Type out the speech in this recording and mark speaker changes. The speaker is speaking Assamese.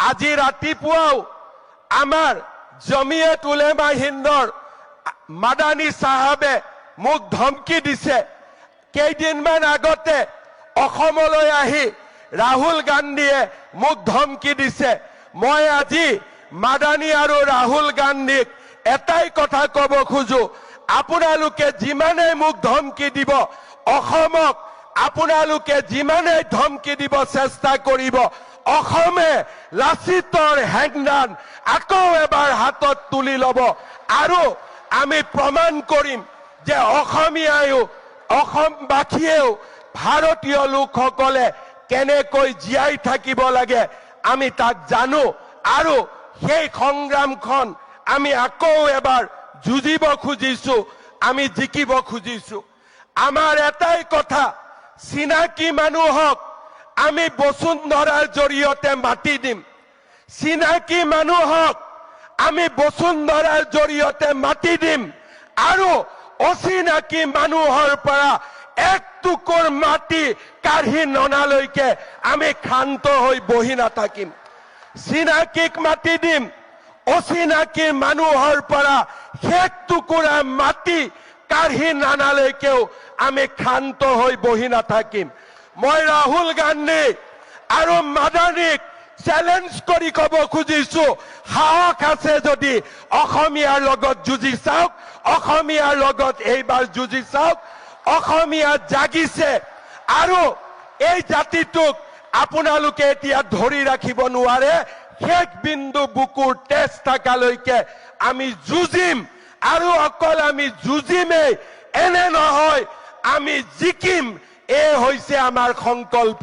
Speaker 1: আজি ৰাতিপুৱাও আমাৰ জমিয়ত উলেমা হিন্দৰ মাদানী সাহাবে মোক ধমকি দিছে। কেইদিনমান আগতে অসমলৈ আহি ৰাহুল গান্ধীয়ে মোক ধমকি দিছে। মই আজি মাদানী আৰু ৰাহুল গান্ধীক এটাই কথা ক'ব খোজো, আপোনালোকে যিমানে মোক ধমকি দিব, অসমক আপোনালোকে যিমানে ধমকি দিব চেষ্টা কৰিব, অসমে লাচিতৰ হেংদান আকৌ এবাৰ হাতত তুলি ল'ব আৰু আমি প্ৰমাণ কৰিম যে অসমীয়ায়ো অসমবাসীয়েও ভাৰতীয় লোকসকলে কেনেকৈ জীয়াই থাকিব লাগে আমি তাক জানো আৰু সেই সংগ্ৰামখন আমি আকৌ এবাৰ যুঁজিব খুজিছো, আমি জিকিব খুজিছো। আমাৰ এটাই কথা, চিনাকি মানুহক আমি বসুন্ধৰাৰ জৰিয়তে মাতি দিম। চিনাকি মানুহক আমি বসুন্ধৰাৰ জৰিয়তে মাতি দিম আৰু অচিনাকি মানুহৰ পৰা এক টুকুৰ মাটি কাঢ়ি ননালৈকে আমি ক্ষান্ত হৈ বহি নাথাকিম। চিনাকিক মাতি দিম, অচিনাকি মানুহৰ পৰা এক টুকুৰা মাটি কাঢ়ি নানালৈকেও আমি ক্ষান্ত হৈ বহি নাথাকিম। মই ৰাহুল গান্ধী আৰু মাদানীক চ্যালেঞ্জ কৰি ক'ব খুজিছো, সাহস আছে যদি অসমীয়াৰ লগত যুঁজি চাওক, অসমীয়াৰ লগত এইবাৰ যুঁজি চাওক। অসমীয়া জাগিছে আৰু এই জাতিটোক আপোনালোকে এতিয়া ধৰি ৰাখিব নোৱাৰে। শেষ বিন্দু বুকুৰ তেজ থাকালৈকে আমি যুঁজিম আৰু অকল আমি যুঁজিমেই, এনে নহয় আমি জিকিম। এই হৈছে আমাৰ সংকল্প।